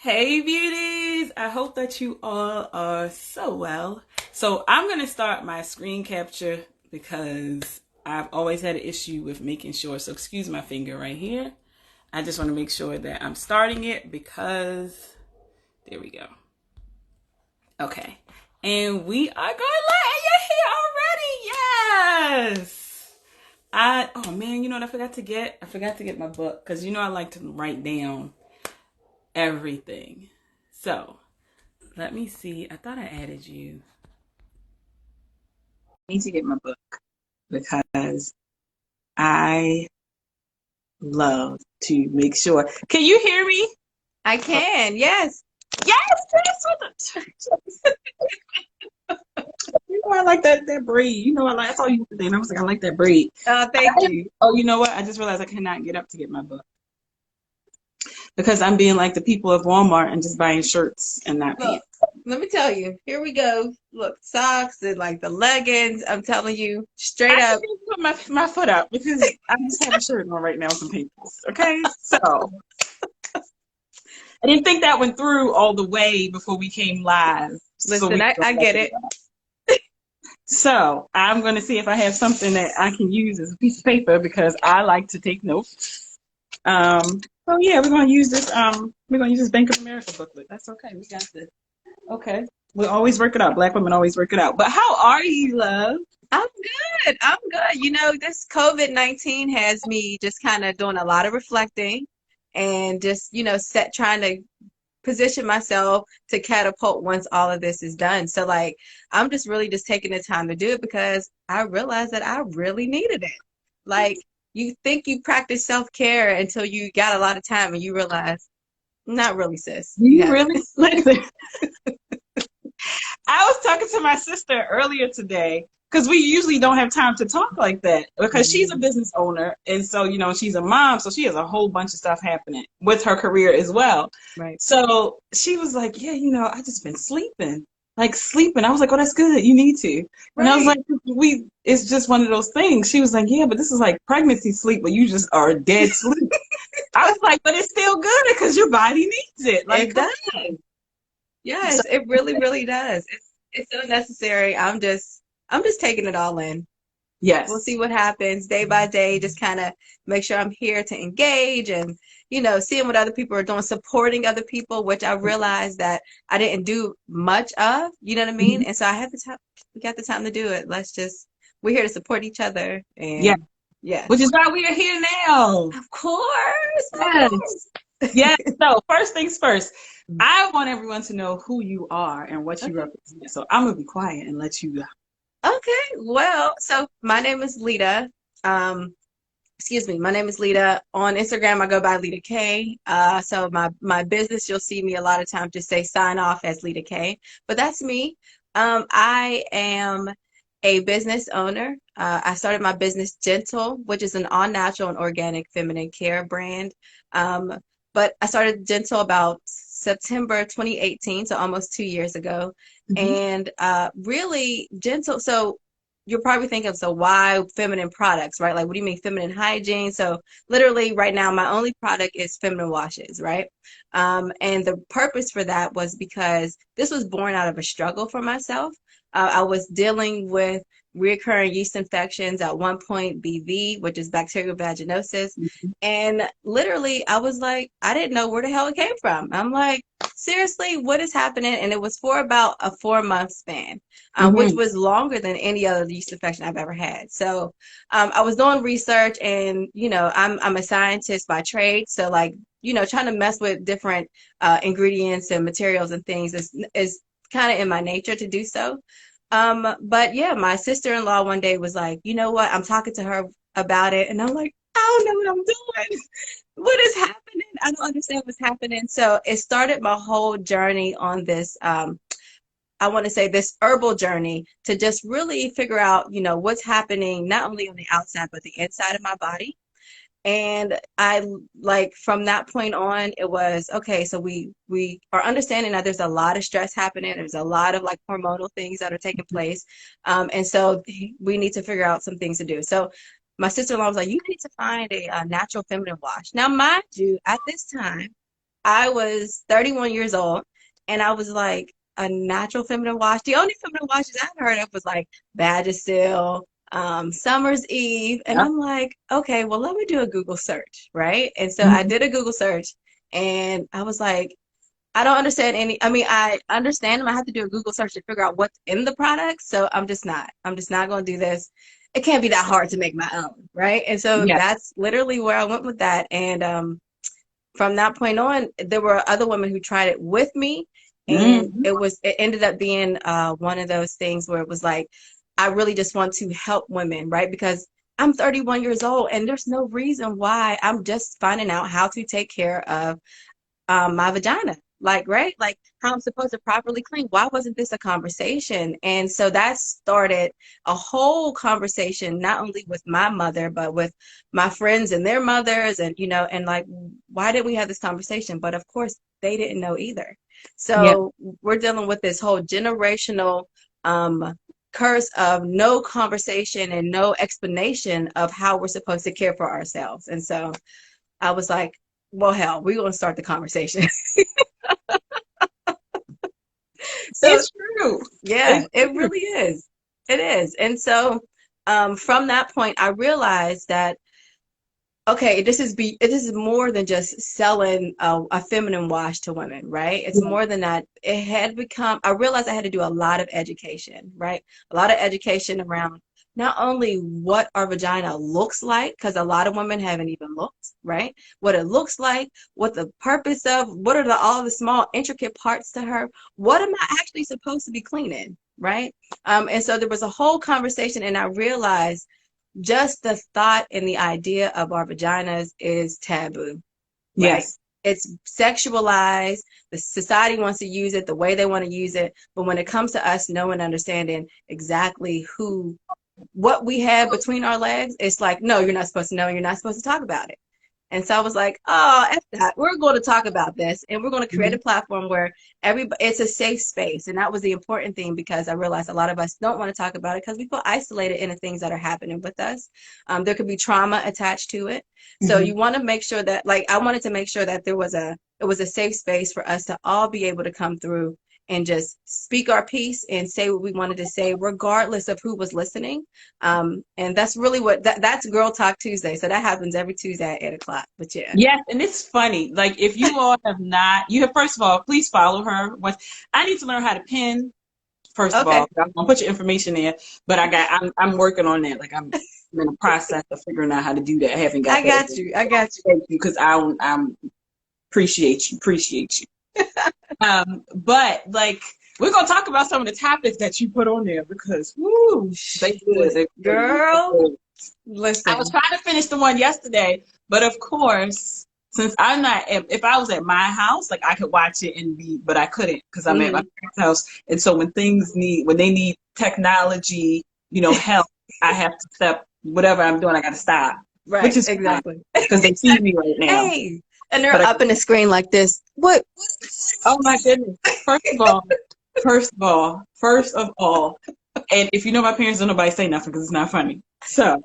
Hey beauties! I hope that you all are so well. So I'm going to start my screen capture because I've always had an issue with making sure. So excuse my finger right here. I just want to make sure that I'm starting it because there we go. Okay. And we are going live and you're here already. Yes. Oh man, you know what I forgot to get? I forgot to get my book because I like to write down everything. So let me see. I thought I added you. I need to get my book because I love to make sure. Can you hear me? I can, yes. Yes, that's I like that braid. I saw you today and I was like, I like that braid. Oh, thank you. Oh, you know what? I just realized I cannot get up to get my book because I'm being like the people of Walmart and just buying shirts and not Look, pants. let me tell you. Here we go. Look, socks and like the leggings. I'm telling you, straight I up. can't even put my foot up because I just have a shirt on right now with some pants. Okay, so I didn't think that went through all the way before we came live. So Listen, I get it. I'm going to see if I have something that I can use as a piece of paper because I like to take notes. So yeah, we're going to use this. We're going to use this Bank of America booklet. That's okay. We got this. Okay, we always work it out. Black women always work it out. But how are you, love? I'm good. I'm good. This COVID-19 has me just kind of doing a lot of reflecting and just, trying to position myself to catapult once all of this is done. So like I'm just really just taking the time to do it because I realized that I really needed it. Like you think you practice self-care until you got a lot of time and you realize not really, sis. You You haven't. really like I was talking to my sister earlier today because we usually don't have time to talk like that because she's a Mhm. business owner. And so, she's a mom. So she has a whole bunch of stuff happening with her career as well. Right. So she was like, yeah, I just been sleeping, like sleeping. I was like, oh, that's good. You need to. And I was Right. like, it's just one of those things. She was like, yeah, but this is like pregnancy sleep where you just are dead sleep. I was like, but it's still good because your body needs it. Like, It come does. on. So, Yes, it really, really does. It's so necessary. I'm just taking it all in. We'll yes. see what happens day by day. Just kind of make sure I'm here to engage and, seeing what other people are doing, supporting other people, which I realized that I didn't do much of, you know what I mean? Mhm. And so I had the time, we got the time to do it. We're here to support each other. Yeah. And yes, Which is why we are here now. of course, of Yes. course. Yes. So first things first, I want everyone to know who you are and what you Okay. represent. So I'm gonna be quiet and let you go. Okay. Well, so my name is Leda. Um, excuse me, my name is Leda. On Instagram, I go by Leda K. So my business, you'll see me a lot of times just say sign off as Leda K. But that's me. I am a business owner. I started my business Gntle, which is an all natural and organic feminine care brand. Um, but I started Gntle about September 2018, so almost 2 years ago. Mhm. And really, Gntle. So you're probably thinking, so why feminine products, right? Like, what do you mean feminine hygiene? So literally right now, my only product is feminine washes, right? And the purpose for that was because this was born out of a struggle for myself. I was dealing with recurring yeast infections, at one point BV, which is bacterial vaginosis. And literally, I was like, I didn't know where the hell it came from. I'm like, seriously, what is happening? And it was for about a 4 month span, which Mhm. was longer than any other yeast infection I've ever had. So I was doing research, and I'm a scientist by trade, so like trying to mess with different ingredients and materials and things is kind of in my nature to do so. But yeah, my sister-in-law one day was like, you know what? I'm talking to her about it, and I'm like, I don't know what I'm doing. What is happening? I don't understand what's happening. So it started my whole journey on this. I want to say this herbal journey to just really figure out, what's happening not only on the outside but the inside of my body. And I like from that point on, it was okay. So we are understanding that there's a lot of stress happening. There's a lot of like hormonal things that are taking place, and so we need to figure out some things to do. So my sister-in-law was like, "You need to find a natural feminine wash." Now, mind you, at this time, I was 31 years old, and I was like, a natural feminine wash. The only feminine washes I've heard of was like Vagisil, Summer's Eve, and Yeah. I'm like, okay, well, let me do a Google search, right? And so I Mhm. did a Google search, and I was like, I don't understand any. I mean, I understand them. I have to do a Google search to figure out what's in the product. So I'm just not. I'm just not going to do this. It can't be that hard to make my own, right? And so Yeah. that's literally where I went with that. And from that point on, there were other women who tried it with me, and Mhm. it ended up being one of those things where it was like, I really just want to help women, right? Because I'm 31 years old, and there's no reason why I'm just finding out how to take care of my vagina. Like, right? Like how I'm supposed to properly clean. Why wasn't this a conversation? And so that started a whole conversation, not only with my mother, but with my friends and their mothers. And, and like, why did we have this conversation? But of course, they didn't know either. Yeah. So we're dealing with this whole generational um, curse of no conversation and no explanation of how we're supposed to care for ourselves. And so I was like, well, hell, we're going to start the conversation. So, It's true. yeah, It's it true. really is. It is. And so, from that point, I realized that, okay, this is more than just selling a feminine wash to women, right? It's Yeah. more than that. It had become, I realized I had to do a lot of education, right? A lot of education around not only what our vagina looks like, because a lot of women haven't even looked, right? What it looks like, what the purpose of, what are all the small intricate parts to her? What am I actually supposed to be cleaning, right? And so there was a whole conversation, and I realized just the thought and the idea of our vaginas is taboo, right? Yes. It's sexualized. The society wants to use it the way they want to use it. But when it comes to us knowing, understanding exactly what we have between our legs, it's like, no, you're not supposed to know. You're not supposed to talk about it. And so I was like, oh, F that. We're going to talk about this, and we're going to create a Mhm. platform where it's a safe space. And that was the important thing, because I realized a lot of us don't want to talk about it because we feel isolated in the things that are happening with us. There could be trauma attached to it. So Mhm. you want to make sure that, like, I wanted to make sure that it was a safe space for us to all be able to come through and just speak our piece and say what we wanted to say, regardless of who was listening. And that's really that's Girl Talk Tuesday. So that happens every Tuesday at 8 o'clock. But yeah. Yes, and it's funny. Like if you all have not, you have first of all, please follow her. I need to learn how to pin. First of Okay. all, I'm gonna put your information there, but I'm working on that. Like I'm in the process of figuring out how to do that. I haven't got I that. got you. I got you. Thank you, because I'm appreciate you. But like we're gonna talk about some of the topics that you put on there because woo, they good. They're really Girl, good. I was listen. trying to finish the one yesterday, but of course, since I'm not, if I was at my house, like I could watch it and be, but I couldn't because I'm at my Hmm. parents' house. And so when they need technology, help, I have to step, whatever I'm doing, I got to stop, which Right, is fine exactly. because they see me right now. Hey, and they're But up in the screen like this. What? oh my goodness. First of all, and if you know my parents, don't nobody say nothing because it's not funny. So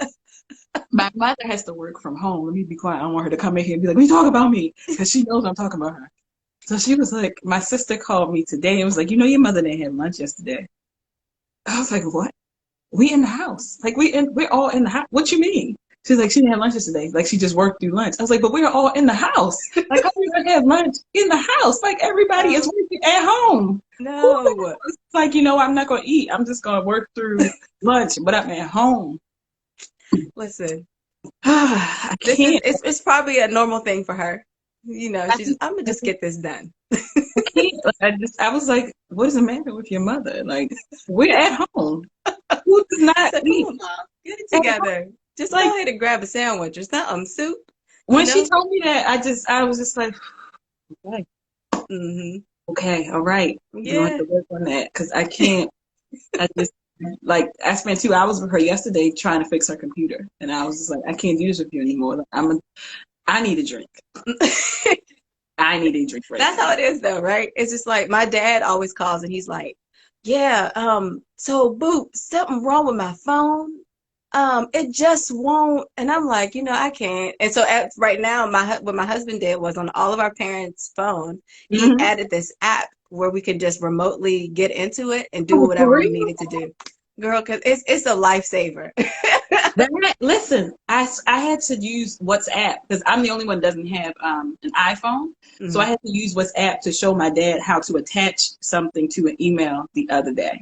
my mother has to work from home. Let me be quiet. I don't want her to come in here and be like, "We talk about me," because she knows I'm talking about her. So she was like, my sister called me today and was like, your mother didn't have lunch yesterday. I was like, what? We in the house? Like we're all in the house. What you mean? She's like, she didn't have lunch yesterday. Like she just worked through lunch. I was like, but we're all in the house. Like how are you gonna have lunch in the house? Like everybody is No, working at home. Who the no. hell is like, I'm not gonna eat. I'm just gonna work through lunch, but I'm at home. Listen, I this is can't. it's probably a normal thing for her. I She's just, I'm gonna I just get this done. can't. I was like, what is the matter with your mother? Like, we're at home. Who does not So come eat on, mom, get it at home? together. Just Like, go ahead and grab a sandwich or something, soup, you when she know? told me that, I was just like, okay, Hmm. okay, all right. You're gonna have Yeah. to work on that because I can't. I just like I spent 2 hours with her yesterday trying to fix her computer, and I was just like, I can't do this with you anymore. Like, I need a drink. I need a drink right That's how now. it is though, right? It's just like my dad always calls and he's like, yeah, so Boop, something wrong with my phone. It just won't. And I'm like, I can't. And so right now, what my husband did was on all of our parents' phone, he Hmm. added this app where we can just remotely get into it and do Oh, for whatever we real? needed to do. Girl, because it's a lifesaver. Listen, I had to use WhatsApp because I'm the only one that doesn't have an iPhone. So I Mhm. had to use WhatsApp to show my dad how to attach something to an email the other day.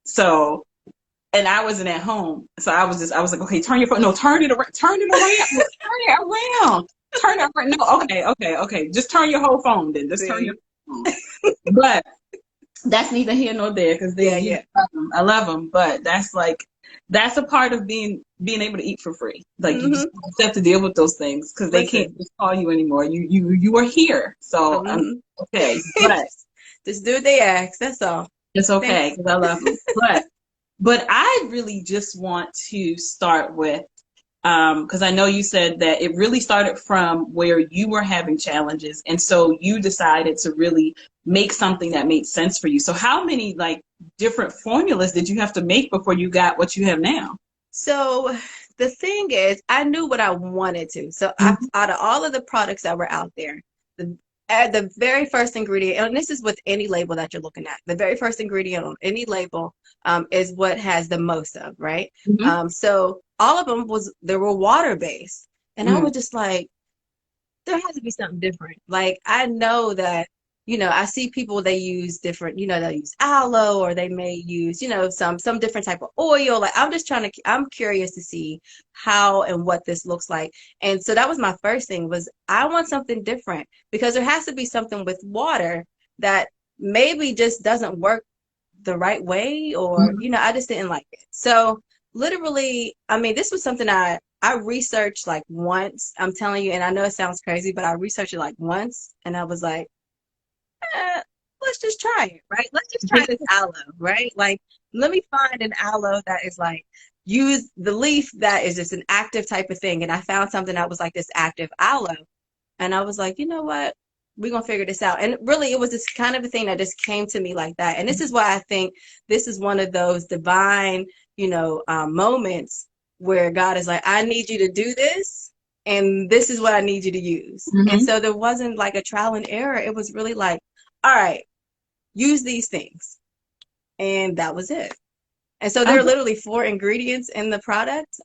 So, and I wasn't at home. So I was like, okay, turn your phone. No, turn it around. No, turn it around. Turn it around. No, okay. Just turn your whole phone then. Just turn your See? phone. But that's neither here nor there because Yeah, you know, yeah. I love them, but that's a part of being able to eat for free. Like you just Hmm. have to deal with those things because they Listen. can't just call you anymore. You are here, so I'm Hmm. okay. But Just do what they ask. That's all. it's okay Thanks. because I love them. But I really just want to start with because I know you said that it really started from where you were having challenges, and so you decided to really make something that made sense for you. So how many like different formulas did you have to make before you got what you have now? So the thing is, I knew what I wanted to. So Mhm. out of all of the products that were out there, the the very first ingredient, and this is with any label that you're looking at, the very first ingredient on any label is what has the most of, right? Mhm. So all of them they were water based, and I Mhm. was just like, there has to be something different. Like I know that, I see people they use different, they'll use aloe or they may use, some different type of oil. Like I'm curious to see how and what this looks like. And so that was my first thing was I want something different because there has to be something with water that maybe just doesn't work the right way or Mhm. I just didn't like it. So literally, I mean, this was something I researched like once. I'm telling you, and I know it sounds crazy, but I researched it like once, and I was like, let's just try it, right? Let's just try this aloe, right? Like, let me find an aloe that is like use the leaf that is just an active type of thing. And I found something that was like this active aloe, and I was like, you know what? We're gonna figure this out. And really, it was this kind of a thing that just came to me like that. And this is why I think this is one of those divine, moments where God is like, I need you to do this, and this is what I need you to use. And Mhm. so there wasn't like a trial and error. It was really like, all right, use these things, and that was it. And so I there are literally four ingredients in the product.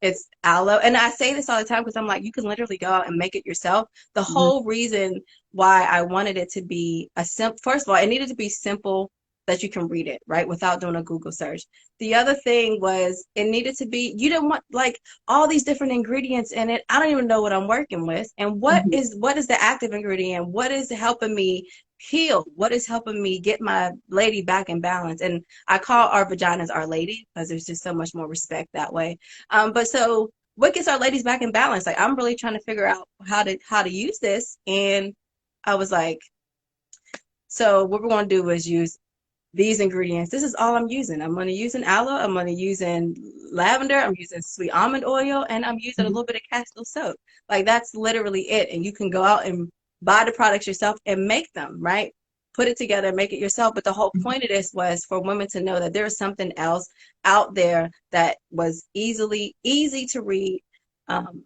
It's aloe. And I say this all the time because I'm like, you can literally go out and make it yourself. The Mhm. whole reason why I wanted it to be first of all, it needed to be simple that you can read it, right? Without doing a Google search. The other thing was it needed to be, you didn't want like all these different ingredients in it. I don't even know what I'm working with. And Mhm. what is the active ingredient? What is helping me heal? What is helping me get my lady back in balance? And I call our vaginas Our Lady because there's just so much more respect that way. But so what gets our ladies back in balance? Like I'm really trying to figure out how to use this. And I was like, so what we're gonna do is use these ingredients. This is all I'm using. I'm gonna use an aloe, I'm gonna use in lavender, I'm using sweet almond oil, and I'm using a Mhm. little bit of castile soap. Like that's literally it. And you can go out and buy the products yourself and make them, right? Put it together, make it yourself. But the whole point of this was for women to know that there is something else out there that was easy to read. Um,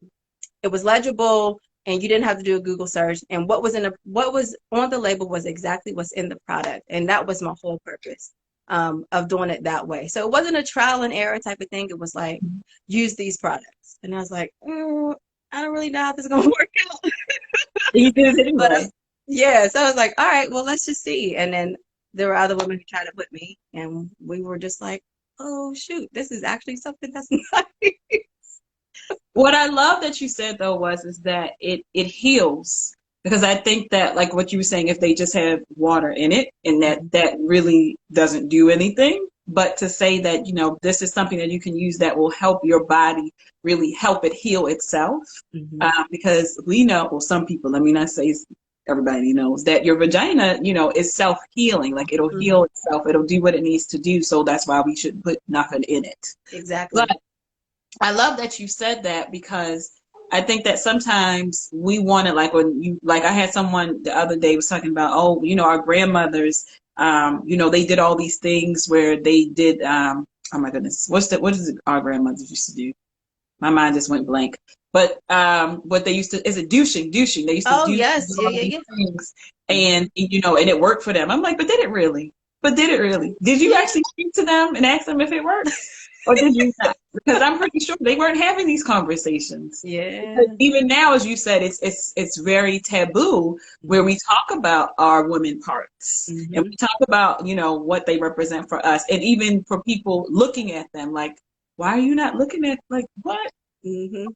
it was legible and you didn't have to do a Google search. And what was on the label was exactly what's in the product. And that was my whole purpose of doing it that way. So it wasn't a trial and error type of thing. It was like, use these products. And I was like, I don't really know how this is gonna work out. You did it But anyway. yeah, so I was like, all right, well, let's just see. And then there were other women who tried it with me, and we were just like, oh shoot, this is actually something that's nice. What I love that you said though was is that it heals because I think that like what you were saying if they just have water in it and that really doesn't do anything but to say that this is something that you can use that will help your body really help it heal itself Mhm. because we know well some people let me not say everybody knows that your vagina is self-healing like it'll heal Mhm. itself it'll do what it needs to do so that's why we shouldn't put nothing in it. Exactly. I love that you said that because I think that sometimes we want to like when you like I had someone the other day was talking about our grandmothers they did all these things where they did oh my goodness, what is it our grandmothers used to do? My mind just went blank. But what they used to, is it douching? Douching. They used to Oh douche and yes, do yeah, all of yeah, these yeah. things, and and it worked for them. I'm like, but did it really? But did it really? Did you Yeah, actually speak to them and ask them if it worked? Or did you not? Because I'm pretty sure they weren't having these conversations. Because yeah. even now, as you said, it's very taboo where Hmm. we talk about our women parts and Hmm. we talk about, what they represent for us, and even for people looking at them, like, why are you not looking at, like, what? Hmm.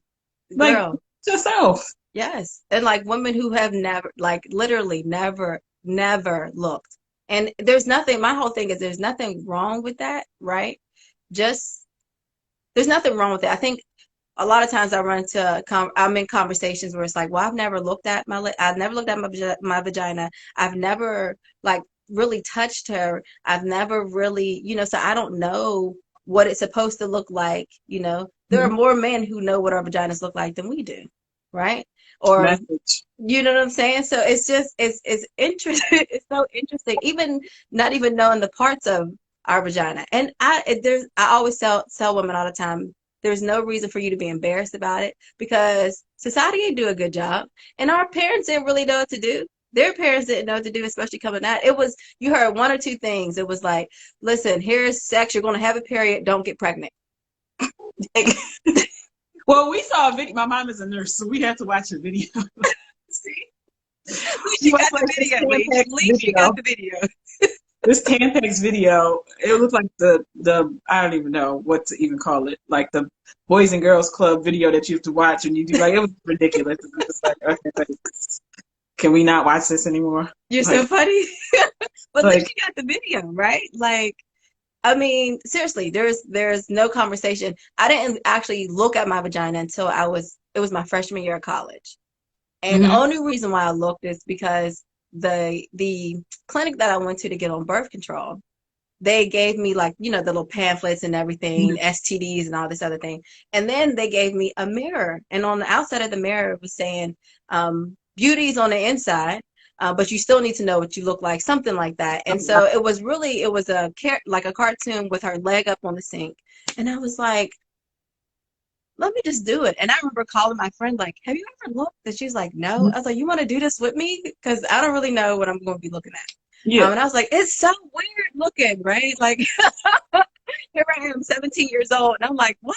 Like, Girl, yourself. yes. And like women who have never, like literally never, never looked. And there's nothing, my whole thing is there's nothing wrong with that, right? Just, there's nothing wrong with it. I think a lot of times I run into, I'm in conversations where it's like, well, I've never looked at I've never looked at my vagina. I've never like really touched her. I've never really, so I don't know what it's supposed to look like. There are Mhm. more men who know what our vaginas look like than we do, right? Or Message. you know what I'm saying? So it's just it's interesting. It's so interesting. Even not even knowing the parts of our vagina. And I always tell women all the time, there's no reason for you to be embarrassed about it because society didn't do a good job, and our parents didn't really know what to do. Their parents didn't know what to do, especially coming out. It was you heard one or two things. It was like, listen, here's sex. You're going to have a period. Don't get pregnant. Like, Well, we saw a video. My mom is a nurse, so we had to watch a video. see, at least We you watched got the like this video, Leach. At Tampax least you got video. the video. This Tampax video. It looked like the I don't even know what to even call it. Like the Boys and Girls Club video that you have to watch, and you do like it was ridiculous. It was just like, okay, like, can we not watch this anymore? You're so Like, funny. But at least like you got the video, right? Like, I mean, seriously, there's no conversation. I didn't actually look at my vagina until it was my freshman year of college. And the hmm only reason why I looked is because the clinic that I went to get on birth control, they gave me like, the little pamphlets and everything, STDs and all this other thing. And then they gave me a mirror. And on the outside of the mirror, it was saying, beauty's on the inside, but you still need to know what you look like, something like that. And so it was like a cartoon with her leg up on the sink. And I was like, let me just do it. And I remember calling my friend, like, have you ever looked? And she's like, no. I was like, you want to do this with me? Because I don't really know what I'm going to be looking at. yeah. And I was like, it's so weird looking, right? Like, here I am, 17 years old, and I'm like, what?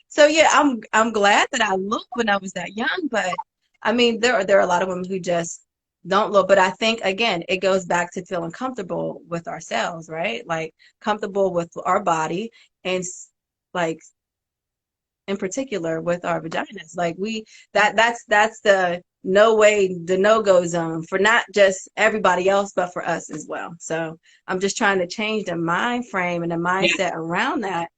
So yeah, I'm glad that I looked when I was that young, but I mean, there are a lot of women who just don't look. But I think again, it goes back to feeling comfortable with ourselves, right? Like comfortable with our body and like in particular with our vaginas. Like that's the no way, the no-go zone for not just everybody else, but for us as well. So I'm just trying to change the mind frame and the Yeah. mindset around that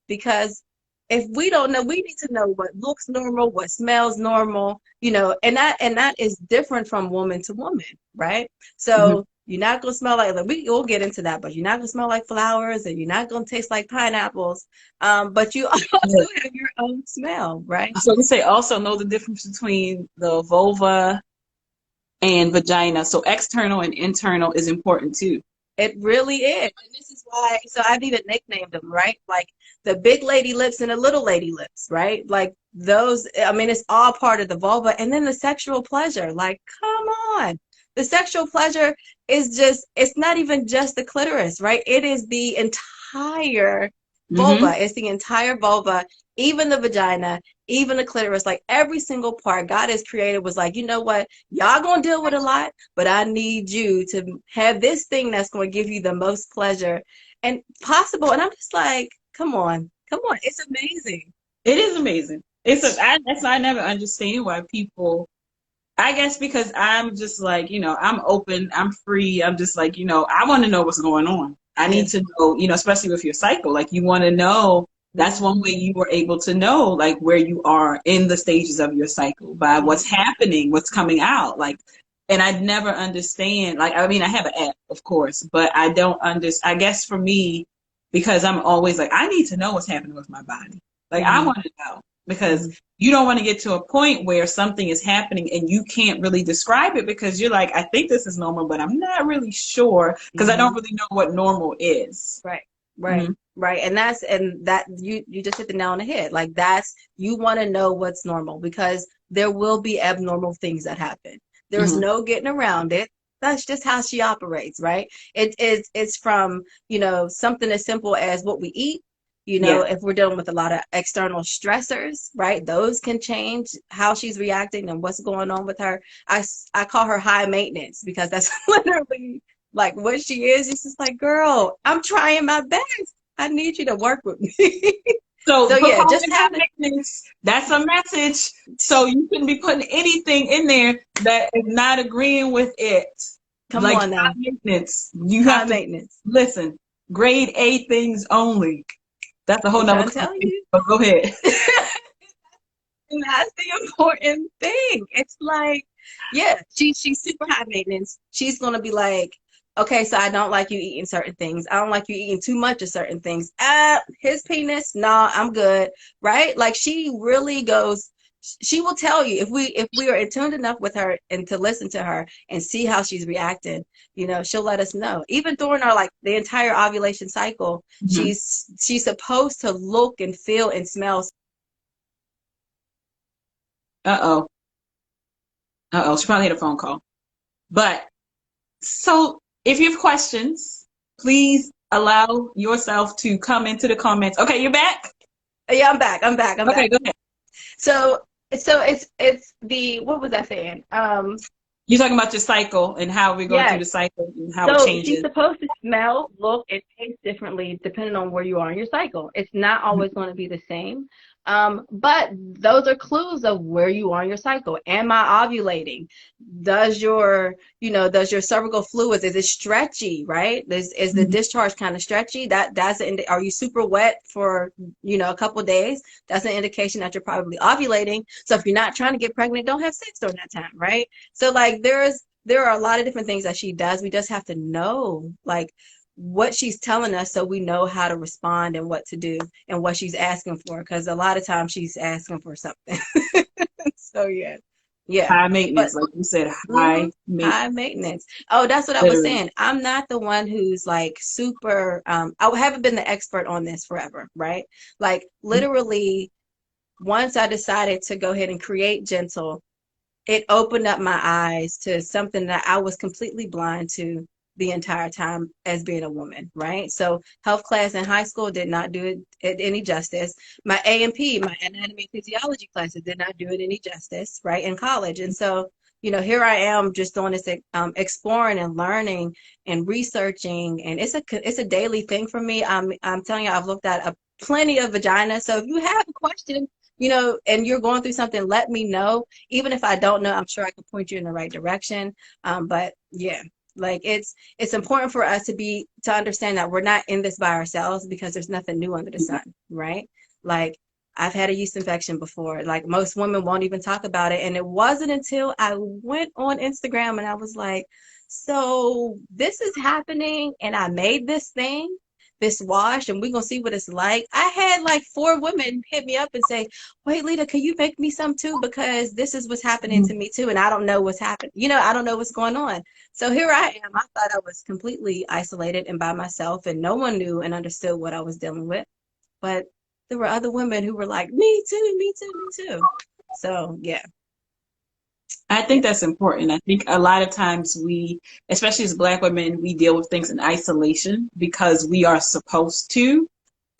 because if we don't know, we need to know what looks normal, what smells normal, and that is different from woman to woman, right? hmm So you're not gonna smell like we'll get into that, but you're not gonna smell like flowers and you're not gonna taste like pineapples. But you also Yeah. have your own smell, right? So they say also know the difference between the vulva and vagina. So external and internal is important too. It really is. And this is why, so I've even nicknamed them, right? Like the big lady lips and the little lady lips, right? Like those, I mean, it's all part of the vulva. And then the sexual pleasure, like, come on. The sexual pleasure is just, it's not even just the clitoris, right? It is the entire hmm vulva. It's the entire vulva, even the vagina, even the clitoris, like every single part God has created was like, you know what? Y'all gonna deal with a lot, but I need you to have this thing that's going to give you the most pleasure and possible. And I'm just like, come on, it's amazing. It is amazing. That's why I never understand why people. I guess because I'm just like, I'm open, I'm free. I'm just like, I want to know what's going on. I Yeah. need to know, especially with your cycle. Like you want to know. That's Mhm. one way you were able to know like where you are in the stages of your cycle by what's Mhm. happening, what's coming out. Like, and I never understand. Like, I mean, I have an app, of course, but I don't understand. I guess for me, because I'm always like, I need to know what's happening with my body. Like, I Mhm. want to know because Mhm. you don't want to get to a point where something is happening and you can't really describe it because you're like, I think this is normal, but I'm not really sure because I don't Mhm. really know what normal is. Right. hmm Right. right? And that you just hit the nail on the head. Like you want to know what's normal, because there will be abnormal things that happen. There's Mm-hmm. no getting around it. That's just how she operates, right? It's from, something as simple as what we eat. Yeah. If we're dealing with a lot of external stressors, right? Those can change how she's reacting and what's going on with her. I call her high maintenance, because that's literally like what she is. It's just like, girl, I'm trying my best. I need you to work with me. So So for yeah, calling just high having, maintenance, that's a message. So you shouldn't be putting anything in there that is not agreeing with it. come Like on high now, maintenance. You high have to maintenance. listen, grade A things only. That's a whole I'm nother trying to tell conversation. you. But go ahead. And that's the important thing. It's like, yeah, she's super high maintenance. She's gonna be like, okay, so I don't like you eating certain things. I don't like you eating too much of certain things. His penis, nah, I'm good. Right? Like, she really goes, she will tell you, if we are attuned enough with her and to listen to her and see how she's reacting, she'll let us know. Even during our, like, the entire ovulation cycle, Mhm. she's supposed to look and feel and smell. Uh-oh. Uh-oh. She probably had a phone call. But so if you have questions, please allow yourself to come into the comments. Okay, you're back? Yeah, I'm back. I'm back. I'm Okay, back. go ahead. So it's the, what was I saying? You're talking about your cycle and how we go through Yes. the cycle and how it So she's changes. supposed to smell, look, and taste differently depending on where you are in your cycle. It's not always going to be the same. But those are clues of where you are in your cycle. Am I ovulating? Does your cervical fluid, is it stretchy, right? Is the Mhm. discharge kind of stretchy? Are you super wet for, a couple of days? That's an indication that you're probably ovulating. So if you're not trying to get pregnant, don't have sex during that time, right? So like there are a lot of different things that she does. We just have to know, like, what she's telling us, so we know how to respond and what to do and what she's asking for. Because a lot of times she's asking for something. So yeah, yeah. High But maintenance, like you said, hmm high maintenance, high maintenance. Oh, that's what I was literally. saying. I'm not the one who's like super. I haven't been the expert on this forever, right? Like, literally, once I decided to go ahead and create Gntle, it opened up my eyes to something that I was completely blind to the entire time as being a woman, right? So health class in high school did not do it any justice. My A&P, my anatomy and physiology classes, did not do it any justice, right? In college. And so, here I am just doing this, exploring and learning and researching, and it's a daily thing for me. I'm telling you, I've looked at plenty of vaginas. So if you have a question, and you're going through something, let me know. Even if I don't know, I'm sure I can point you in the right direction. But yeah, like, it's important for us to understand that we're not in this by ourselves, because there's nothing new under the sun, right? Like, I've had a yeast infection before. Like, most women won't even talk about it. And it wasn't until I went on Instagram and I was like, so this is happening, and I made this wash, and we're gonna see what it's like. I had like 4 women hit me up and say, wait, Leda, can you make me some too? Because this is what's happening to me too, and I don't know what's happening. I don't know what's going on. So here I am. I thought I was completely isolated and by myself, and no one knew and understood what I was dealing with. But there were other women who were like, me too, me too, me too. So yeah, I yeah. think that's important. I think a lot of times we, especially as Black women, we deal with things in isolation because we are supposed to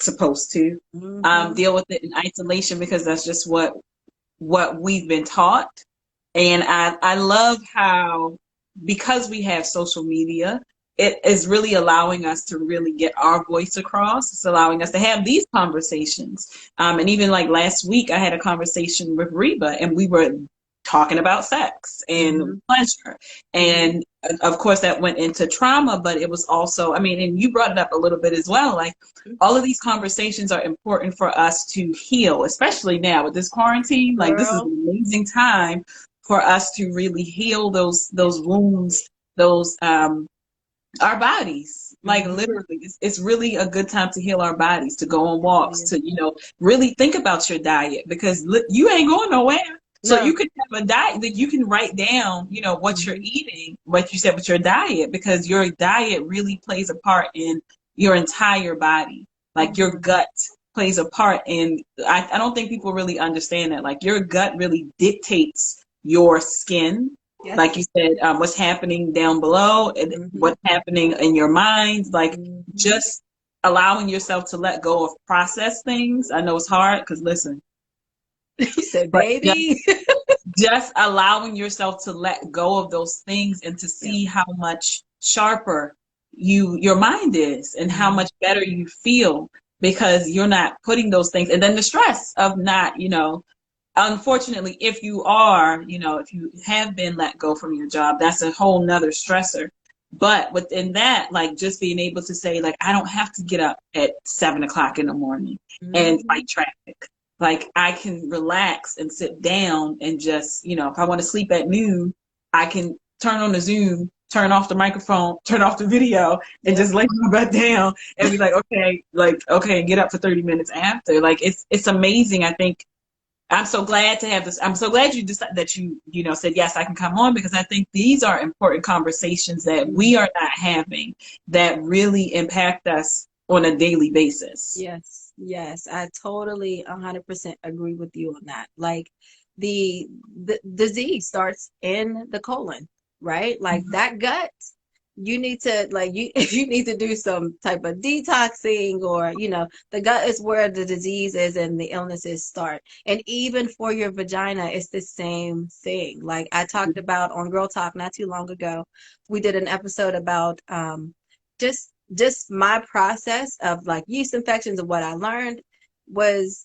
Hmm. deal with it in isolation because that's just what we've been taught. And I love how, because we have social media, it is really allowing us to really get our voice across. It's allowing us to have these conversations. And even like last week, I had a conversation with Reba, and we were talking about sex and Hmm. pleasure. Hmm. And of course, that went into trauma, but it was also, I mean, and you brought it up a little bit as well. Like, all of these conversations are important for us to heal, especially now with this quarantine. Like, this is Girl. an amazing time for us to really heal those wounds, those our bodies. Like, Hmm. literally, it's really a good time to heal our bodies, to go on It really walks, is. to really think about your diet, because you ain't going nowhere. So you No. can have a diet that you can write down, what you're Hmm. eating, what you said with your diet, because your diet really plays a part in your entire body. Like your gut plays a part in, I don't think people really understand that. Like your gut really dictates your skin. Yes. Like you said, what's happening down below and Mm-hmm. what's happening in your mind. Like Mm-hmm. just allowing yourself to let go of process things. I know it's hard because listen, You said, but baby. just allowing yourself to let go of those things and to Yep. see how much sharper your mind is and how Mm-hmm. much better you feel because you're not putting those things, and then the stress of not, unfortunately, if you are, if you have been let go from your job, that's a whole nother stressor. But within that, like just being able to say, like, I don't have to get up at 7 o'clock in the morning and Mm-hmm. fight traffic. Like I can relax and sit down and just, if I want to sleep at noon, I can turn on the Zoom, turn off the microphone, turn off the video, and Yep. just lay my butt down and be like, okay, get up for 30 minutes after. Like it's amazing. I think I'm so glad to have this. I'm so glad you decided that said, yes, I can come on, because I think these are important conversations that we are not having that really impact us on a daily basis. Yes, yes, I totally 100% agree with you on that. Like the disease starts in the colon, right? Like that gut, you need to like you if you need to do some type of detoxing, or the gut is where the disease is and the illnesses start. And even for your vagina, it's the same thing. Like I talked about on Girl Talk not too long ago, we did an episode about just my process of like yeast infections, and what I learned was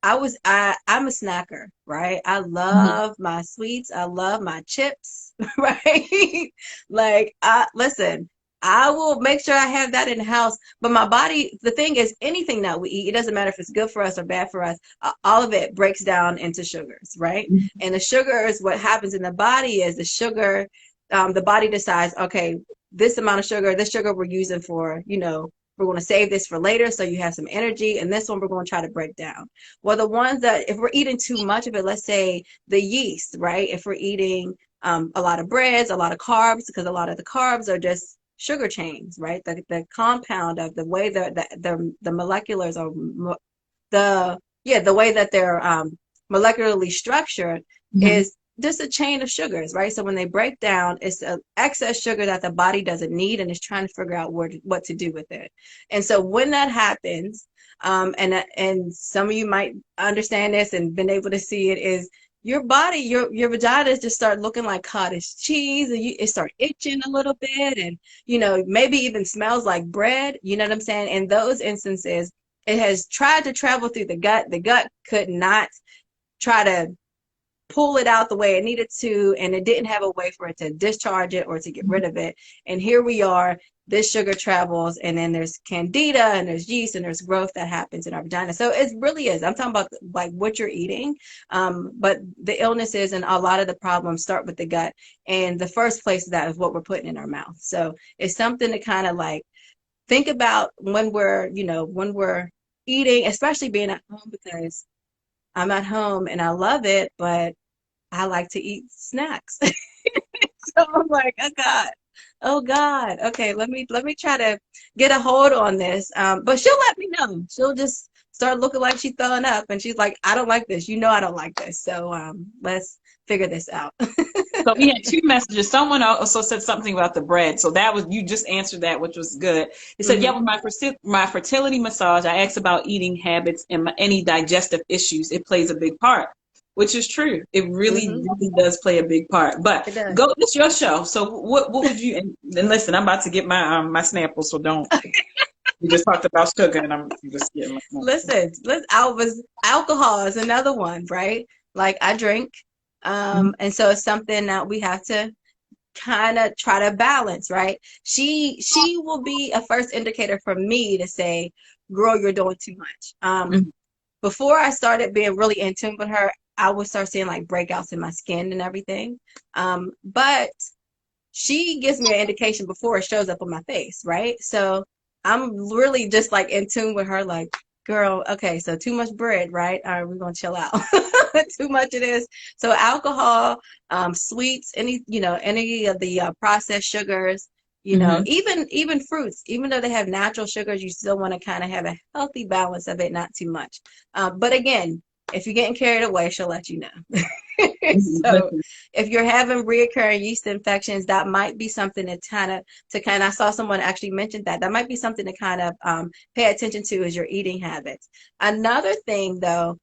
I'm a snacker, right? I Mhm. love my sweets, I love my chips, right? Like I listen, I will make sure I have that in the house. But my body, the thing is, anything that we eat, it doesn't matter if it's good for us or bad for us, all of it breaks down into sugars, right? And the sugars, what happens in the body is the sugar, the body decides, okay, this amount of sugar, this sugar we're using for, we're going to save this for later so you have some energy, and this one we're going to try to break down. Well, the ones that, if we're eating too much of it, let's say the yeast, right? If we're eating a lot of breads, a lot of carbs, because a lot of the carbs are just sugar chains, right? The compound of the way that the moleculars are, the way that they're molecularly structured Mhm. is just a chain of sugars, right? So when they break down, it's an excess sugar that the body doesn't need and is trying to figure out what to do with it. And so when that happens, and some of you might understand this and been able to see it, is your body, your vaginas just start looking like cottage cheese, and it start itching a little bit, and maybe even smells like bread. You know what I'm saying? In those instances, it has tried to travel through the gut. The gut could not try to pull it out the way it needed to, and it didn't have a way for it to discharge it or to get rid of it. And here we are, this sugar travels, and then there's candida and there's yeast and there's growth that happens in our vagina. So it really is, I'm talking about like what you're eating, but the illnesses and a lot of the problems start with the gut, and the first place of that is what we're putting in our mouth. So it's something to kind of like think about when we're eating, especially being at home, because I'm at home and I love it, but I like to eat snacks. So I'm like, oh God, oh God. Okay, let me try to get a hold on this. But she'll let me know. She'll just start looking like she's throwing up, and she's like, I don't like this. I don't like this. So let's figure this out. So we had two messages. Someone also said something about the bread. So that was, you just answered that, which was good. He said, yeah, Hmm. with my fertility massage, I asked about eating habits and any digestive issues. It plays a big part, which is true. It really, Hmm. really does play a big part. But It does. go, it's your show. So what would you, and listen, I'm about to get my Snapple, so don't, we just talked about sugar and I'm just getting my Snapple. Alcohol is another one, right? Like I drink, and so it's something that we have to kind of try to balance, right? She will be a first indicator for me to say, girl, you're doing too much. Mhm. Before I started being really in tune with her, I would start seeing like breakouts in my skin and everything. But she gives me an indication before it shows up on my face, right? So I'm really just like in tune with her, like, girl, okay, so too much bread, right? All right, we're gonna chill out. Too much of this. So alcohol, sweets, any of the processed sugars, You know, even fruits, even though they have natural sugars, you still want to kind of have a healthy balance of it, not too much. But again, if you're getting carried away, she'll let you know. So if you're having reoccurring yeast infections, that might be something I saw someone actually mention that might be something to kind of pay attention to is your eating habits. Another thing though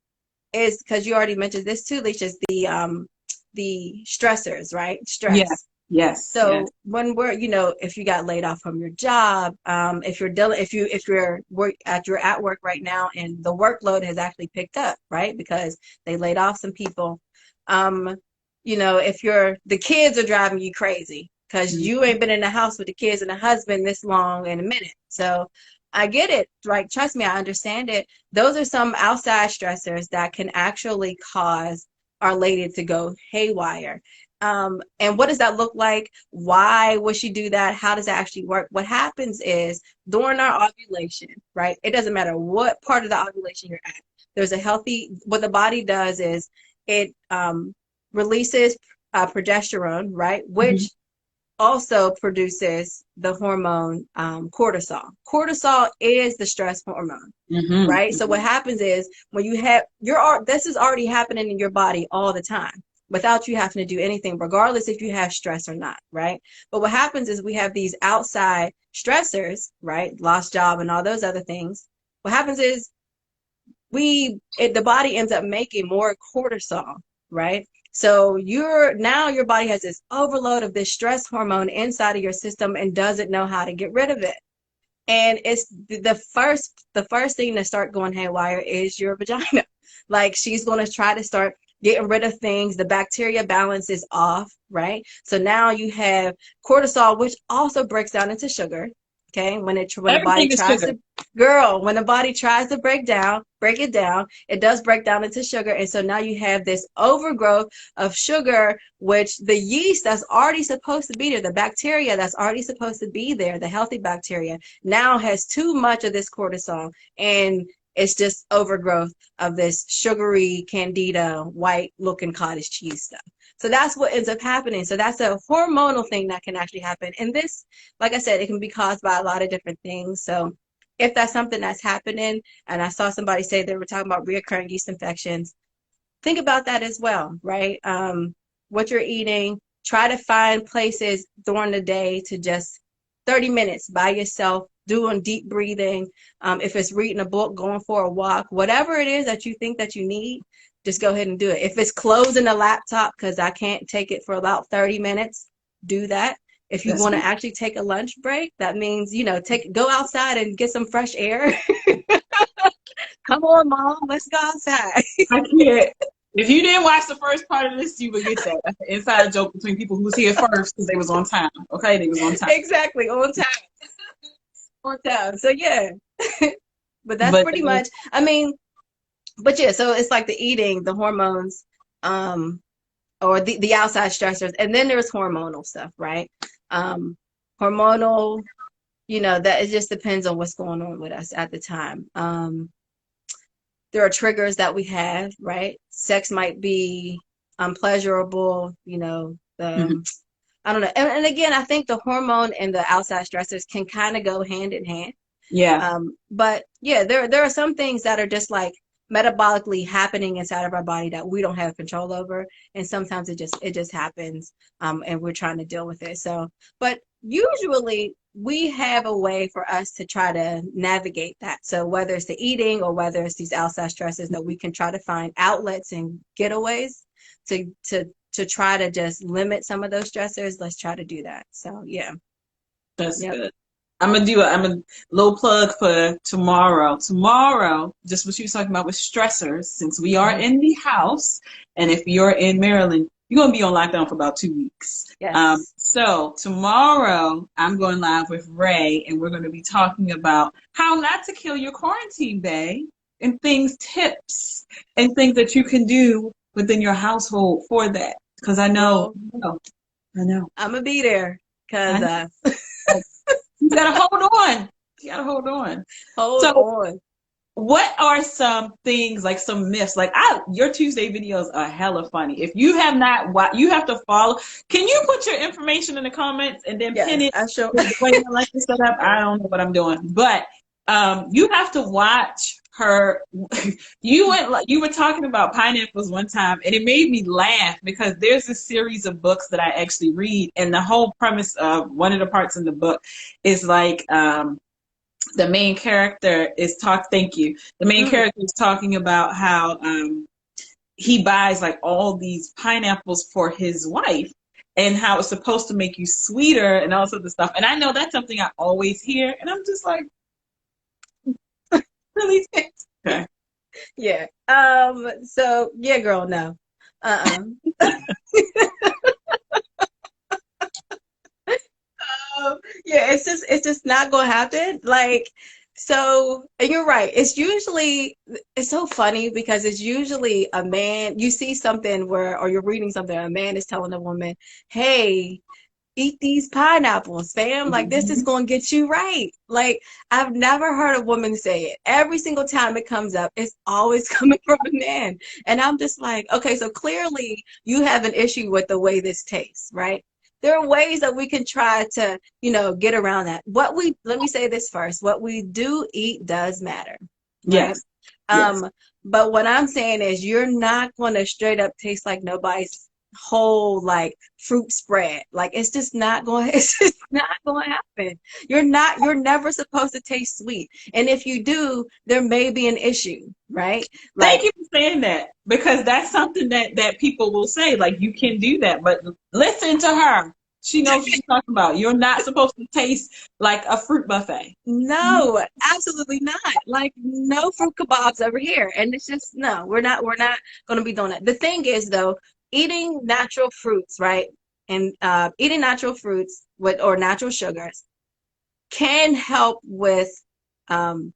is, because you already mentioned this too, Leach, is the stressors, right? Yes, Stress. yes, So yes. when if you got laid off from your job, if you're at work right now and the workload has actually picked up, right? Because they laid off some people. Um, if the kids are driving you crazy because you ain't been in the house with the kids and the husband this long in a minute. So I get it. Right. Trust me, I understand it. Those are some outside stressors that can actually cause our lady to go haywire. And what does that look like? Why would she do that? How does that actually work? What happens is during our ovulation, right? It doesn't matter what part of the ovulation you're at. What the body does is it releases progesterone, right? Mm-hmm. Which also produces the hormone cortisol. Cortisol is the stress hormone, right? So what happens is when this is already happening in your body all the time without you having to do anything, regardless if you have stress or not, right? But what happens is we have these outside stressors, right? Lost job and all those other things. What happens is the body ends up making more cortisol, right? So your body has this overload of this stress hormone inside of your system and doesn't know how to get rid of it. And it's the first thing to start going haywire is your vagina. Like she's going to try to start getting rid of things. The bacteria balance is off, right? So now you have cortisol, which also breaks down into sugar. Okay, when the body Everything is tries sugar. to, when the body tries to break it down, it does break down into sugar, and so now you have this overgrowth of sugar, which the yeast that's already supposed to be there, the bacteria that's already supposed to be there, the healthy bacteria, now has too much of this cortisol, and it's just overgrowth of this sugary candida, white looking cottage cheese stuff. So that's what ends up happening. So that's a hormonal thing that can actually happen. And this, like I said, it can be caused by a lot of different things. So if that's something that's happening, and I saw somebody say they were talking about reoccurring yeast infections, think about that as well, right? What you're eating, try to find places during the day to just 30 minutes by yourself, doing deep breathing. If it's reading a book, going for a walk, whatever it is that you think that you need, just go ahead and do it. If it's closing a laptop because I can't take it for about 30 minutes, do that. If you That's want to good. actually take a lunch break, that means, go outside and get some fresh air. Come on, mom, let's go outside. I can't. If you didn't watch the first part of this, you would get that. That's an inside joke between people who was here first because they was on time. Okay, they was on time. Exactly, on time. On time. So yeah. But that's But pretty much, I mean, but yeah, so it's like the eating, the hormones, or the outside stressors, and then there's hormonal stuff, right? Hormonal, that it just depends on what's going on with us at the time. There are triggers that we have, right? Sex might be unpleasurable, mhm. I don't know. And again, I think the hormone and the outside stressors can kind of go hand in hand. Yeah, But yeah, there are some things that are just like metabolically happening inside of our body that we don't have control over, and sometimes it just happens, and we're trying to deal with it. So, but usually we have a way for us to try to navigate that. So whether it's the eating or whether it's these outside stresses, that we can try to find outlets and getaways to try to just limit some of those stressors. Let's try to do that. So yeah. that's Yep. good. I'm a little plug for tomorrow. Tomorrow, just what you was talking about with stressors, since we are Mhm. in the house, and if you're in Maryland, you're gonna be on lockdown for about 2 weeks. Yes. So tomorrow I'm going live with Ray, and we're going to be talking about how not to kill your quarantine, bae, and tips, and things that you can do within your household for that. Because Well, I know, I'm gonna be there I because know. You gotta hold on. You gotta hold on. hold So on. what are some things, like some myths? Like your Tuesday videos are hella funny. If you have not watched, you have to follow. Can you put your information in the comments and then pin Yes, it? I sure. The way I like to set up, I don't know what I'm doing, but you have to watch her. You were talking about pineapples one time, and it made me laugh because there's a series of books that I actually read, and the whole premise of one of the parts in the book is like the main character is thank you, the main Mm. character is talking about how he buys like all these pineapples for his wife and how it's supposed to make you sweeter and all sorts of stuff, and I know that's something I always hear, and I'm just like, really? Okay. Yeah. So yeah, girl, no. Uh-uh. Yeah, it's just not gonna happen. Like, so, and you're right. It's so funny because it's usually a man. You see something where, or you're reading something, a man is telling a woman, "Hey, eat these pineapples, fam. Like, this is Mhm. gonna get you right." Like, I've never heard a woman say it. Every single time it comes up, it's always coming from a man. And I'm just like, okay, so clearly you have an issue with the way this tastes, right? There are ways that we can try to, get around that. Let me say this first. What we do eat does matter, right? Yes. Yes. Um, but what I'm saying is you're not going to straight up taste like nobody's whole like fruit spread. Like, it's just not going it's just not going to happen. You're never supposed to taste sweet. And if you do, there may be an issue, right? Thank Like, you for saying that, because that's something that people will say, like, you can do that, but listen to her. She knows what she's talking about. You're not supposed to taste like a fruit buffet. no, absolutely not. Like, no fruit kebabs over here. And it's just, no, we're not going to be doing that. The thing is, though, eating natural fruits, right? And eating natural fruits with or natural sugars can help with um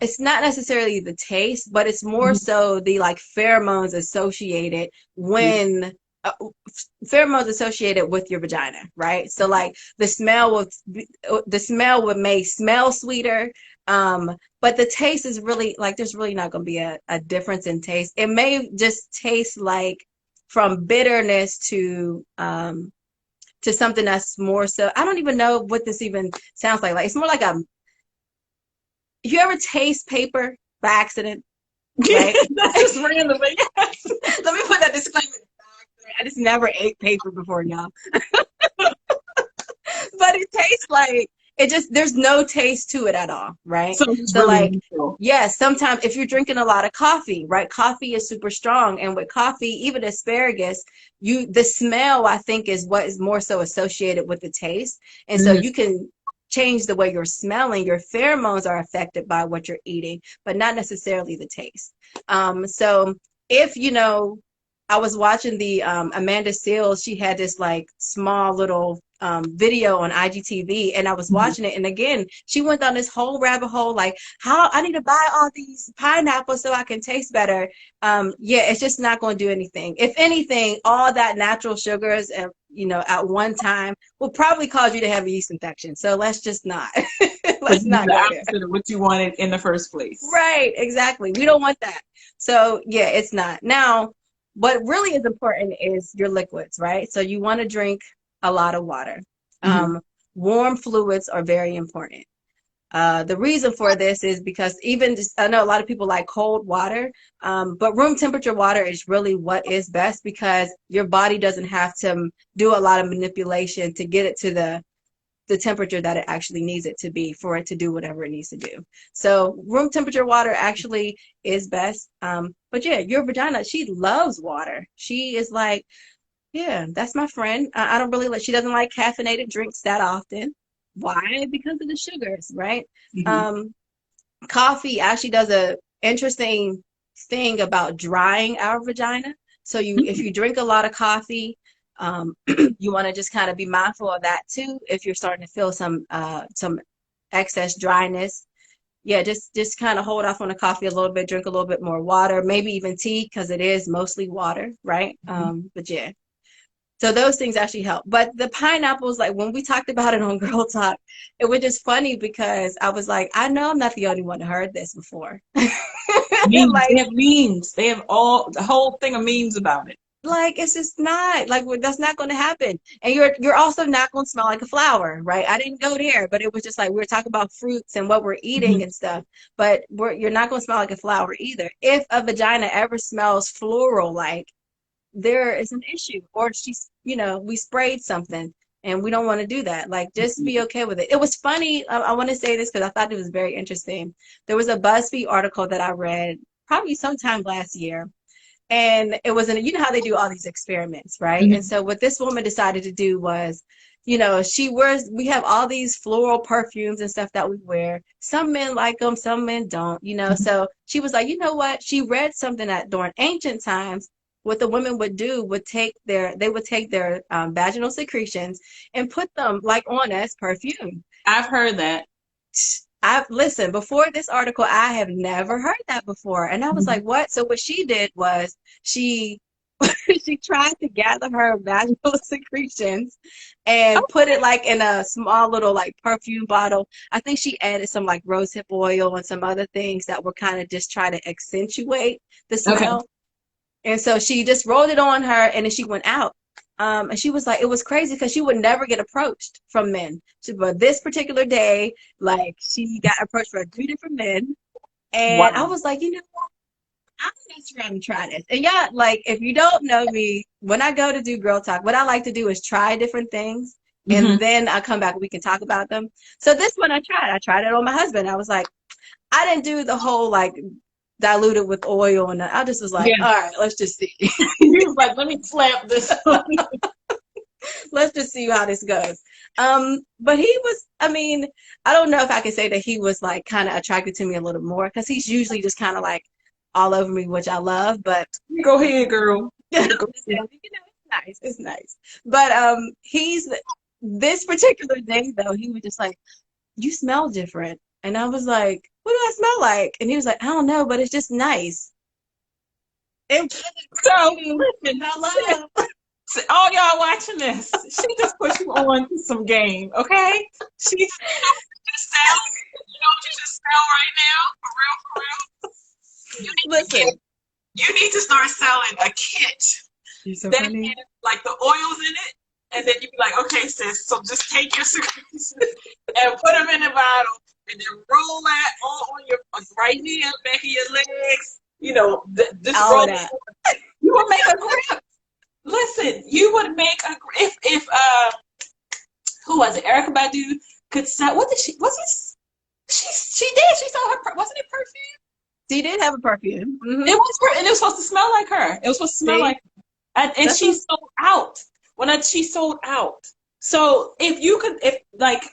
it's not necessarily the taste, but it's more Mhm. so the like pheromones associated Yeah. when uh, pheromones associated with your vagina, right? So like the smell would may smell sweeter, but the taste is really like there's really not going to be a difference in taste. It may just taste like from bitterness to something that's more so I don't even know what this even sounds like. Like, it's more like a if you ever taste paper by accident, right? That's just random, but yes. Let me put that disclaimer. I just never ate paper before, y'all. But it tastes like it just there's no taste to it at all, right? So it's So really like neutral. yes, sometimes if you're drinking a lot of coffee, right? Coffee is super strong, and with coffee, even asparagus, the smell I think is what is more so associated with the taste. And so Mhm. you can change the way you're smelling. Your pheromones are affected by what you're eating, but not necessarily the taste. So if I was watching the Amanda Seales. She had this like small little video on IGTV, and I was Mhm. watching it. And again, she went down this whole rabbit hole, like how I need to buy all these pineapples so I can taste better. Yeah, it's just not going to do anything. If anything, all that natural sugars, at one time will probably cause you to have a yeast infection. So let's just not, So let's you do not the go there. opposite of what you wanted in the first place. Right, exactly. We don't want that. So yeah, it's not. Now, what really is important is your liquids, right? So you want to drink a lot of water. Hmm. Warm fluids are very important. The reason for this is because I know a lot of people like cold water, but room temperature water is really what is best because your body doesn't have to do a lot of manipulation to get it to the temperature that it actually needs it to be for it to do whatever it needs to do. So room temperature water actually is best. But yeah, your vagina, she loves water. She is like, yeah, that's my friend. I don't really she doesn't like caffeinated drinks that often. Why? Because of the sugars, right? Hmm. Um, Coffee actually does a interesting thing about drying our vagina. So if you drink a lot of coffee, you want to just kind of be mindful of that too. If you're starting to feel some excess dryness, yeah, just kind of hold off on the coffee a little bit, drink a little bit more water, maybe even tea because it is mostly water, right? But yeah. So those things actually help. But the pineapples, like when we talked about it on Girl Talk, it was just funny because I was like, I know I'm not the only one who heard this before. Memes. They Like, have memes. They have all the whole thing of memes about it. it's just not like that's not going to happen. And you're also not going to smell like a flower, right? I didn't go there, but it was just like we were talking about fruits and what we're eating Mhm. and stuff. But you're not going to smell like a flower either. If a vagina ever smells floral like, there is an issue, or she's, we sprayed something and we don't want to do that. Like, just be okay with it. It was funny. I want to say this because I thought it was very interesting. There was a BuzzFeed article that I read probably sometime last year, and it was how they do all these experiments, right? And Mhm. so what this woman decided to do was, we have all these floral perfumes and stuff that we wear. Some men like them, some men don't, so she was like, you know what, she read something that during ancient times, what the women would do would they would take their vaginal secretions and put them like on as perfume. I've heard that. I've listened before this article. I have never heard that before, and I was Mhm. like, "What?" So what she did was she she tried to gather her vaginal secretions and put it like in a small little like perfume bottle. I think she added some like rosehip oil and some other things that were kind of just try to accentuate the Okay. smell. And so she just rolled it on her, and then she went out. And she was like, it was crazy because she would never get approached from men. But this particular day, like, she got approached by 2 different men. And I Wow. was like, what? I'm gonna mess around and try this. And yeah, like, if you don't know me, when I go to do Girl Talk, what I like to do is try different things. Hmm. And then I come back and we can talk about them. So this one I tried. I tried it on my husband. I was like, I didn't do the whole like diluted with oil, and I just was like, Yeah. all right, let's just see. He was like, let me slap this on. Let's just see how this goes. But he was, I mean, I don't know if I can say that he was like kind of attracted to me a little more because he's usually just kind of like all over me, which I love. But Go ahead, girl. it's Go ahead. nice. It's nice. But he's this particular day though, he was just like, you smell different. And I was like, what do I smell like? And he was like, I don't know, but it's just nice. It was So, exciting. listen, Hello. all y'all watching this, she just put you on to some game, okay? She's, just sell, what you just sell right now, for real. You need to Listen, start selling a kit you're so that funny. has like the oils in it, and then you be like, okay, sis, so just take your secretions and put them in a bottle, and then roll that all on your right here, back of your legs. Just All roll of it. that. You would make a grip. Listen, you would make a if who was it? Erica Badu could sell. What did she? Was it? She did. She sold her. Wasn't it perfume? She did have a perfume. It was her, and it was supposed to smell like her. It was supposed to smell See, like, and that's she what sold out. She sold out. So if you could, if like,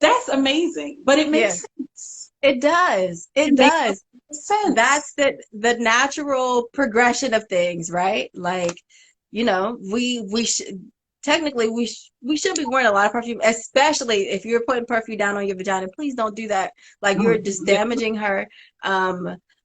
that's amazing. But it yeah, makes sense. it does. It It makes does. sense. That's the natural progression of things, right? Like, we should technically we should be wearing a lot of perfume, especially if you're putting perfume down on your vagina. Please don't do that. Like, you're just damaging her.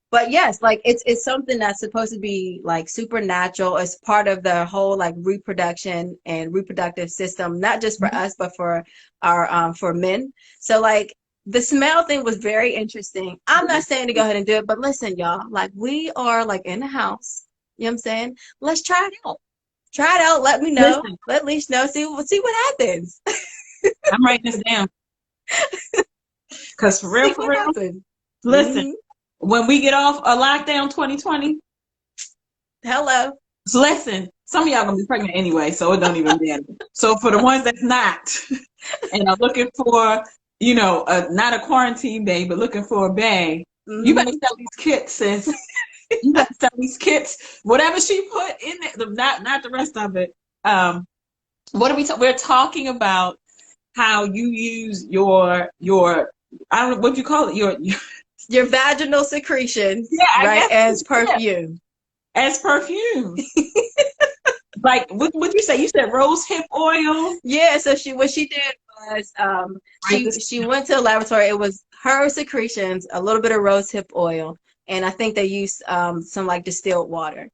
But yes, like it's something that's supposed to be like supernatural. It's part of the whole like reproduction and reproductive system, not just for us, but for our for men. So like the smell thing was very interesting. I'm not saying to go ahead and do it, but listen, y'all, like we are like in the house. You know what I'm saying? Let's try it out. Try it out. Let me know. Listen, Let Leash know. See what happens. I'm writing this down because See for what real. happens. Listen, Hmm. when we get off a lockdown 2020. Hello. So listen, some of y'all gonna be pregnant anyway, so it don't even matter. So for the ones that's not and are looking for, not a quarantine babe, but looking for a babe, you better Hmm. sell these kits, sis. You better sell these kits. Whatever she put in it, not the rest of it. What are we're talking about how you use your I don't know what you call it, Your vaginal secretions, yeah, I right, guess as yeah, perfume. as perfume. Like what you say? You said rose hip oil. Yeah, so what she did was Right. she went to a laboratory. It was her secretions, a little bit of rose hip oil, and I think they used some like distilled water.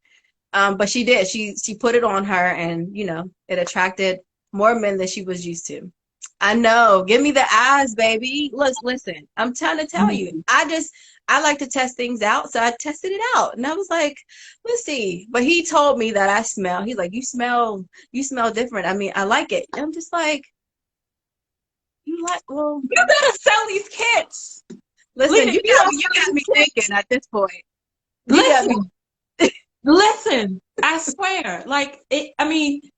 But she did. She put it on her, and it attracted more men than she was used to. I know. Give me the eyes, baby. Listen. I'm trying to tell you. I like to test things out, so I tested it out, and I was like, let's see. But he told me that I smell. He's like, you smell different. I mean, I like it. And I'm just like, well, You better sell these kits. Listen, you got me thinking at this point. Listen, I swear, like everybody's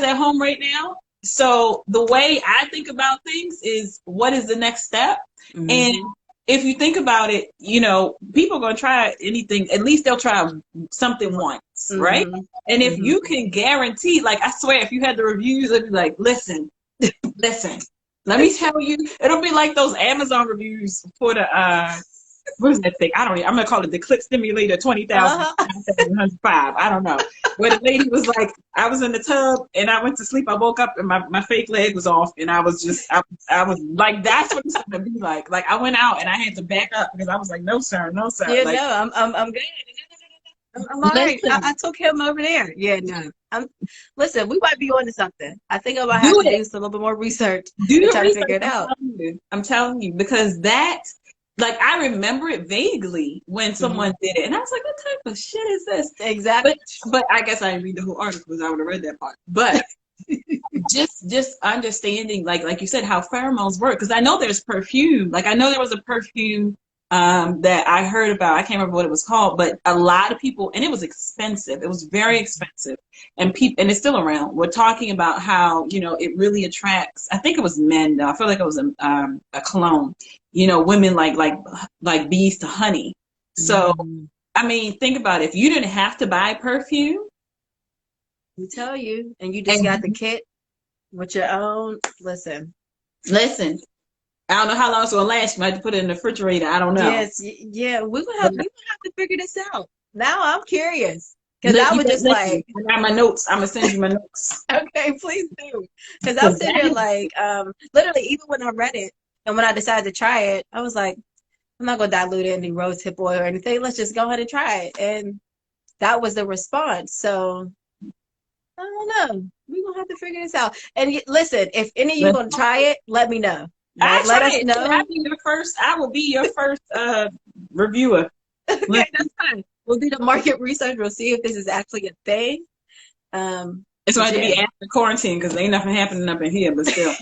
at home right now. So the way I think about things is, what is the next step? Mm-hmm. And if you think about it, people are going to try anything. At least they'll try something once, mm-hmm. right? And if mm-hmm. you can guarantee, like, I swear, if you had the reviews, it'd be like, listen, let me tell you, it'll be like those Amazon reviews for the, what is that thing? I'm going to call it the clit stimulator 20,705. I don't know. Where the lady was like, I was in the tub and I went to sleep. I woke up and my fake leg was off. And I was like, that's what it's going to be like. Like, I went out and I had to back up because I was like, no, sir, no, sir. Yeah, like, no, I'm good. I'm all right. I took him over there. Yeah, no. Listen, we might be on to something. I think I might have to do a little bit more research to try to figure it out. I'm telling you, because like, I remember it vaguely when someone mm-hmm. did it, and I was like, what type of shit is this? Exactly. But I guess I didn't read the whole article because I would have read that part. But just understanding, like you said, how pheromones work. Because I know there's perfume. Like, I know there was a perfume that I heard about. I can't remember what it was called, but a lot of people, and it was expensive. It was very expensive. And it's still around. We're talking about how, it really attracts, I think it was men, though. I feel like it was a cologne. Women like bees to honey. So, I mean, think about it. If you didn't have to buy perfume. We tell you, and you just got the kit with your own, listen. I don't know how long it's going to last. You might have to put it in the refrigerator. I don't know. Yes, yeah. We're gonna have to figure this out. Now I'm curious. Because I was just like, I got my notes. I'm going to send you my notes. Okay, please do. Because I was sitting here like, literally, even when I read it, and when I decided to try it, I was like, I'm not going to dilute any rose hip oil or anything. Let's just go ahead and try it. And that was the response. So, I don't know. We're going to have to figure this out. And listen, if any of you going to try it, let me know. Let us know. I will be your first reviewer. Okay, that's fine. We'll do the market research. We'll see if this is actually a thing. It's going to be after quarantine because ain't nothing happening up in here, but still.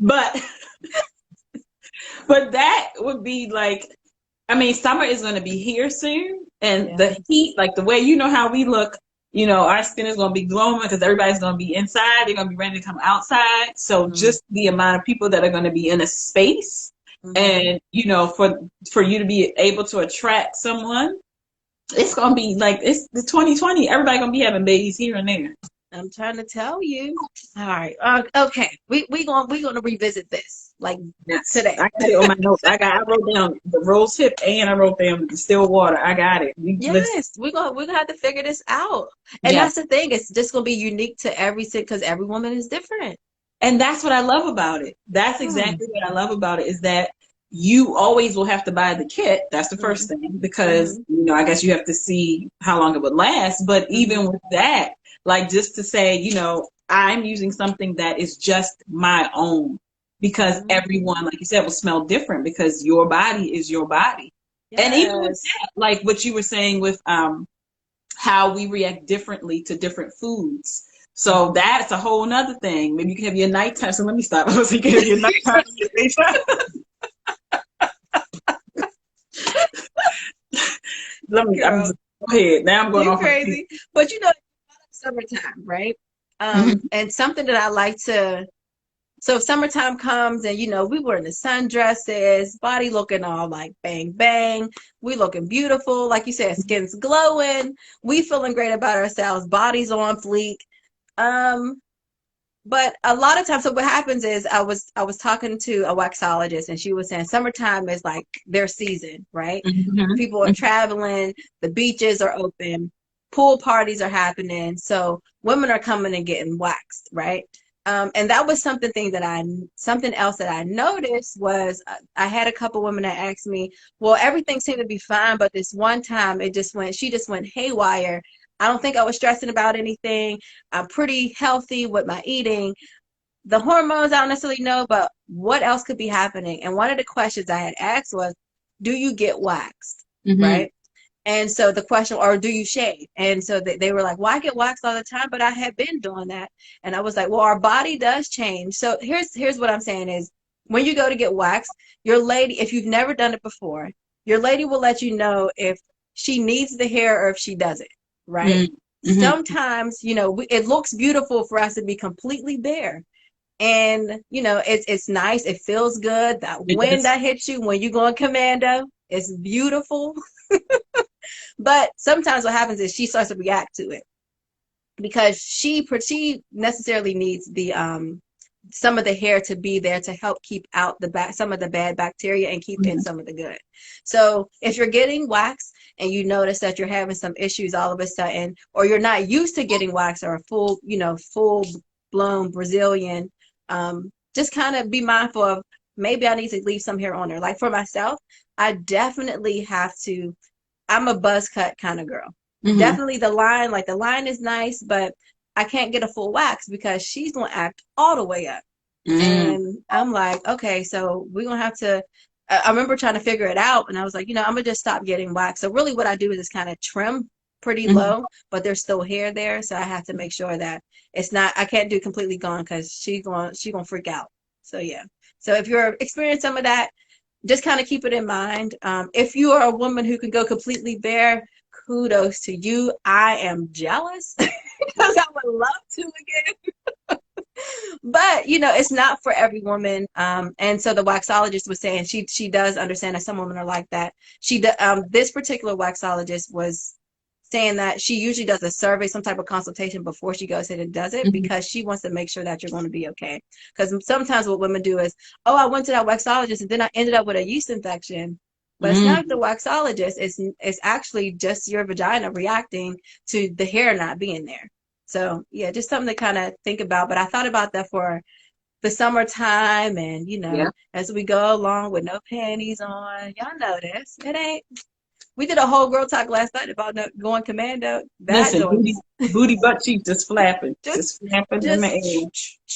But that would be like, I mean, summer is going to be here soon, and the heat, like the way how we look, our skin is going to be glowing because everybody's going to be inside. They're going to be ready to come outside. So just the amount of people that are going to be in a space, and for you to be able to attract someone, it's going to be like, it's the 2020. Everybody going to be having babies here and there. I'm trying to tell you. All right. Okay. We gonna revisit this today. I got it on my notes. I wrote down the rose hip and I wrote down the still water. I got it. We're gonna have to figure this out. And that's the thing. It's just gonna be unique to because every woman is different. And that's what I love about it. That's exactly what I love about it, is that you always will have to buy the kit. That's the first thing, because I guess you have to see how long it would last. But even with that, like, just to say, I'm using something that is just my own, because everyone, like you said, will smell different because your body is your body. Yes. And even with that, like what you were saying with how we react differently to different foods. So that's a whole nother thing.Maybe you can have your nighttime. So let me stop. So you can have your nighttime. Go ahead. Now I'm going off crazy. But summertime, right? And something that I like to, so if summertime comes and we wearing the sundresses, body looking all like bang bang, we looking beautiful, like you said, skin's glowing, we feeling great about ourselves, body's on fleek. But a lot of times, so what happens is I was talking to a waxologist, and she was saying summertime is like their season, right? People are traveling, the beaches are open, pool parties are happening, so women are coming and getting waxed, right? And that was something else that I noticed was I had a couple women that asked me, well, everything seemed to be fine, but this one time she just went haywire. I don't think I was stressing about anything. I'm pretty healthy with my eating. The hormones, I don't necessarily know, but what else could be happening? And one of the questions I had asked was, do you get waxed? Right? And so the question, or do you shave? And so they were like, well, I get waxed all the time, but I had been doing that. And I was like, well, our body does change. So here's what I'm saying is when you go to get waxed, your lady, if you've never done it before, your lady will let you know if she needs the hair or if she doesn't, right? Sometimes, it looks beautiful for us to be completely bare. And, it's nice. It feels good. That wind that hits you when you go on commando, it's beautiful. But sometimes what happens is she starts to react to it because she necessarily needs the some of the hair to be there to help keep out some of the bad bacteria and keep in some of the good. So if you're getting wax and you notice that you're having some issues all of a sudden, or you're not used to getting wax or a full blown Brazilian, just kind of be mindful of maybe I need to leave some hair on there. Like for myself, I definitely have to. I'm a buzz cut kind of girl. Definitely the line is nice, but I can't get a full wax because she's going to act all the way up. And I'm like, okay, so we're going to have to, I remember trying to figure it out. And I was like, I'm going to just stop getting wax. So really what I do is just kind of trim pretty low, but there's still hair there. So I have to make sure that I can't do completely gone because she's going to freak out. So yeah. So if you're experiencing some of that, just kind of keep it in mind. If you are a woman who can go completely bare, kudos to you. I am jealous because I would love to again. But, it's not for every woman. And so the waxologist was saying she does understand that some women are like that. This particular waxologist was saying that she usually does a survey, some type of consultation before she goes ahead and does it because she wants to make sure that you're going to be okay. Because sometimes what women do is, oh, I went to that waxologist and then I ended up with a yeast infection. But it's not the waxologist. It's actually just your vagina reacting to the hair not being there. So, yeah, just something to kind of think about. But I thought about that for the summertime and, as we go along with no panties on. Y'all know this. It ain't. We did a whole girl talk last night about going commando. Listen, booty butt cheek just flapping. Just flapping in the air.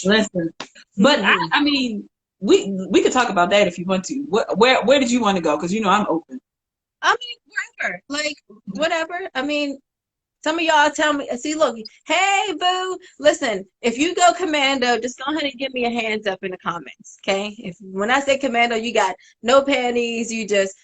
Listen. But I mean, we could talk about that if you want to. Where did you want to go? Because I'm open. I mean, wherever. Like, whatever. I mean, some of y'all tell me, see, look, hey, boo, listen, if you go commando, just go ahead and give me a hands up in the comments, okay? When I say commando, you got no panties, you just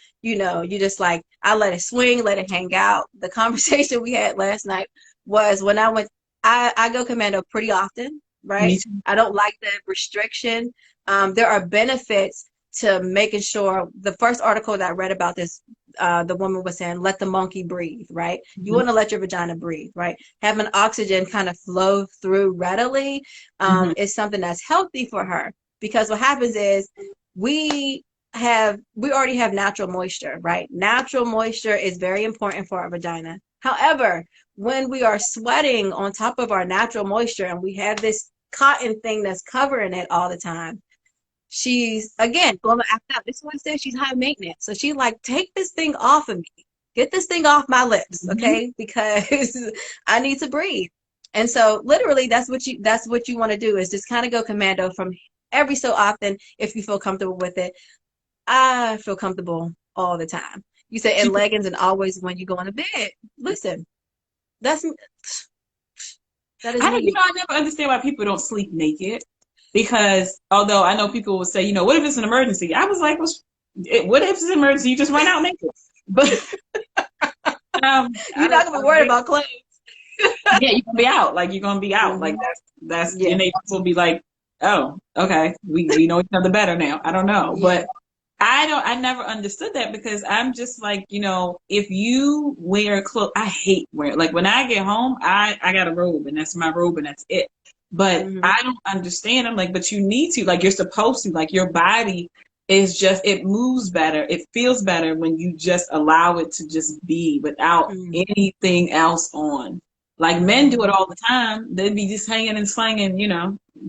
like, I let it swing, let it hang out. The conversation we had last night was when I went, I go commando pretty often, right? I don't like the restriction. There are benefits to making sure. The first article that I read about this, the woman was saying, let the monkey breathe, right? You want to let your vagina breathe, right? Having oxygen kind of flow through readily is something that's healthy for her, because what happens is we already have natural moisture, right? Natural moisture is very important for our vagina. However, when we are sweating on top of our natural moisture and we have this cotton thing that's covering it all the time, she's, again, going to act out. This one says she's high maintenance. So she's like, take this thing off of me. Get this thing off my lips, okay? Because I need to breathe. And so literally that's what you want to do, is just kind of go commando from every so often if you feel comfortable with it. I feel comfortable all the time. You say in leggings and always when you go into bed. Listen, that is me. I never understand why people don't sleep naked. Because although I know people will say, what if it's an emergency? I was like, what if it's an emergency? You just run out naked. But you're not gonna be worried about clothes. Yeah, you're gonna be out. Like you're gonna be out. Like that's and they will be like, oh, okay, we know each other better now. I don't know, but I never understood that, because I'm just like, if you wear clothes, I hate wearing, like when I get home, I got a robe and that's my robe and that's it. But I don't understand. I'm like, but you need to, like, you're supposed to, like, your body is just, it moves better. It feels better when you just allow it to just be without anything else on. Like men do it all the time. They'd be just hanging and slanging,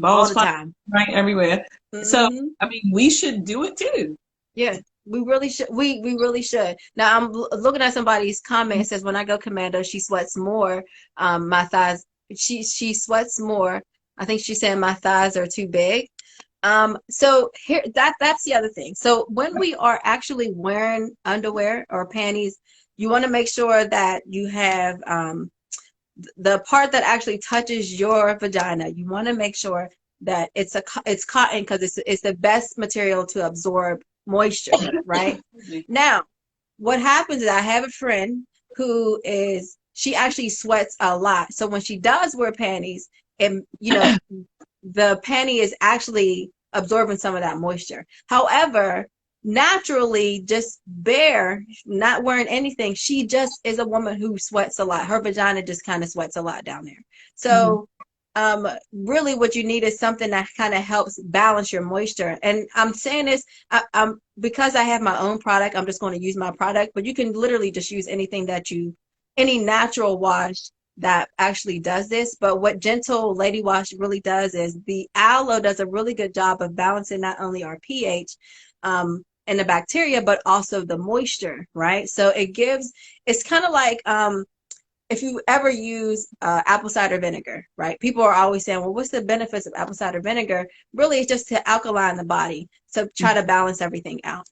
all balls the flying time. right everywhere. So, Hmm. I mean, we should do it too. Yeah, we really should. We really should. Now I'm looking at somebody's comment. It says when I go commando, she sweats more. My thighs. She sweats more. I think she's saying my thighs are too big. So here that's the other thing. So when we are actually wearing underwear or panties, you want to make sure that you have the part that actually touches your vagina. You want to make sure that it's cotton because it's the best material to absorb moisture, right? Now, what happens is I have a friend who is she actually sweats a lot. So when she does wear panties, and the panty is actually absorbing some of that moisture. However, naturally, just bare, not wearing anything, she just is a woman who sweats a lot. Her vagina just kind of sweats a lot down there. Mhm. So, really, what you need is something that kind of helps balance your moisture. And I'm saying this, I'm because I have my own product. I'm just going to use my product, but you can literally just use anything any natural wash that actually does this. But what Gentle Lady Wash really does is the aloe does a really good job of balancing not only our pH and the bacteria, but also the moisture, right? So it's kind of like if you ever use apple cider vinegar, right? People are always saying, well, what's the benefits of apple cider vinegar? Really, it's just to alkaline the body, so try to balance everything out.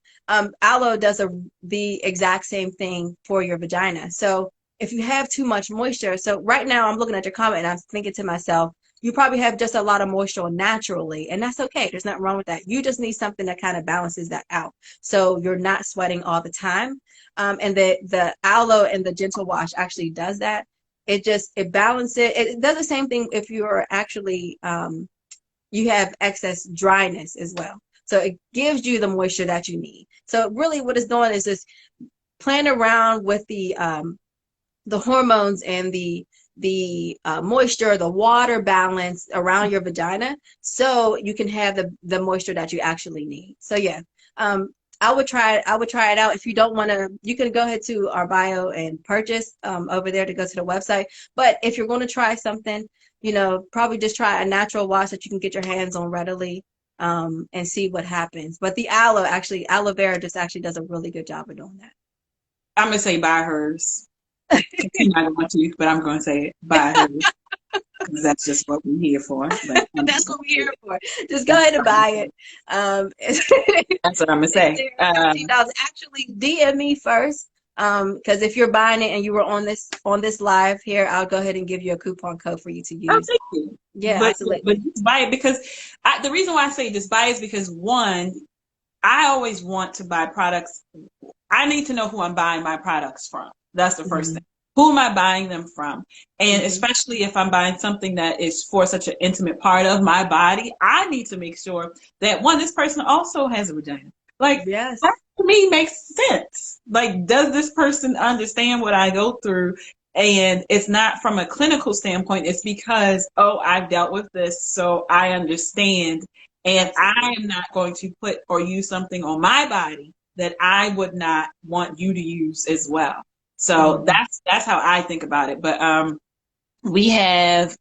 Aloe does the exact same thing for your vagina. So if you have too much moisture, so right now I'm looking at your comment and I'm thinking to myself, you probably have just a lot of moisture naturally, and that's okay. There's nothing wrong with that. You just need something that kind of balances that out, so you're not sweating all the time. And the aloe and the gentle wash actually does that. It balances it. It does the same thing if you're actually you have excess dryness as well. So it gives you the moisture that you need. So really, what it's doing is just playing around with the hormones and the moisture, the water balance around your vagina, so you can have the moisture that you actually need. So yeah, I would try it. I would try it out. If you don't want to, you can go ahead to our bio and purchase over there to go to the website. But if you're going to try something, probably just try a natural wash that you can get your hands on readily and see what happens. But the aloe vera just actually does a really good job of doing that. I'm gonna say buy hers. You're not going to, but I'm going to say it. Buy hers. Because that's just what we're here for. But That's what we're here for. Just go ahead and buy it. that's what I'm gonna say. $15. Actually, DM me first. Because if you're buying it and you were on this live here, I'll go ahead and give you a coupon code for you to Oh, use. thank you. Yeah, But absolutely. just buy it because the reason why I say just buy is because one, I always want to buy products. I need to know who I'm buying my products from. That's the first Mm-hmm. thing. Who am I buying them from? And Mm-hmm. especially if I'm buying something that is for such an intimate part of my body, I need to make sure that one, this person also has a vagina. Like that Yes. to me makes sense. Like, does this person understand what I go through? And it's not from a clinical standpoint, it's because, oh, I've dealt with this, so I understand. And I Absolutely. am not going to put or use something on my body that I would not want you to use as well. So Mm-hmm. that's how I think about it. But we have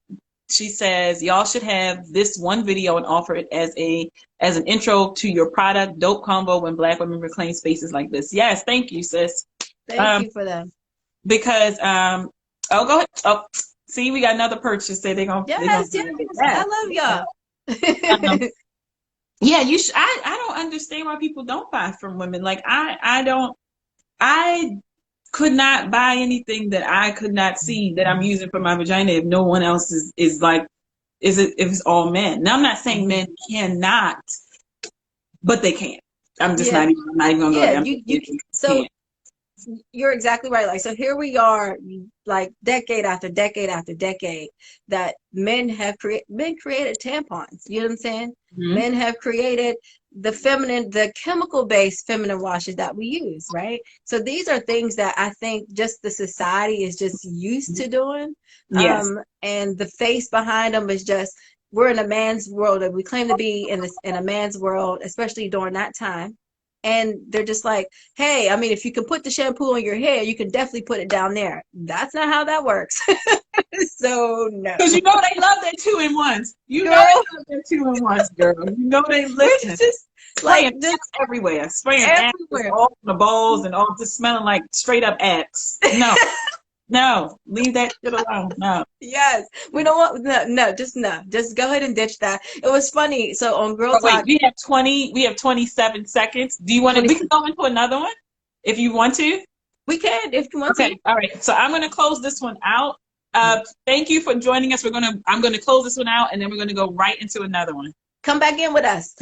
she says y'all should have this one video and offer it as an intro to your product. Dope combo when Black women reclaim spaces like this. Yes, thank you, sis. Thank Um, you for that. because oh, go ahead. Oh, see, we got another purchase. Say they're gonna Yes, get yes. that. I love Um, y'all. yeah, you. I don't understand why people don't buy from women. Like I don't. I could not buy anything that I could not see that I'm using for my vagina if no one else is like is it if it's all men. Now I'm not saying men cannot, but they can. Yeah. I'm not even gonna go Yeah, there. I'm you just you saying they so can. you're exactly right. Like, so here we are, like decade after decade after decade, that men created tampons. You know what I'm saying? Mhm. Men have created the chemical based feminine washes that we use, right? So these are things that I think just the society is just used to doing. Yes. And the face behind them is just we're in a man's world, and we claim to be in a man's world, especially during that time. And they're just like, hey, I mean, if you can put the shampoo on your hair, you can definitely put it down there. That's not how that works. So no. Because you know they love their 2-in-1s. You know Girl, they love their 2-in-1s, girl. You know they listen. it's just like Spraying just Axe everywhere. Spraying Axe everywhere. all in the bowls and all just smelling like straight up Axe. No. No. Leave that shit alone. No. Yes, we don't want no. Just go ahead and ditch that. It was funny. So on Girl Oh wait, Talk we have 27 seconds. Do you want to 20, we can go into another one if you want to? we can if you want to. Okay, all right. So I'm gonna close this one out. Thank you for joining us. I'm gonna close this one out and then we're gonna go right into another one. Come back in with us.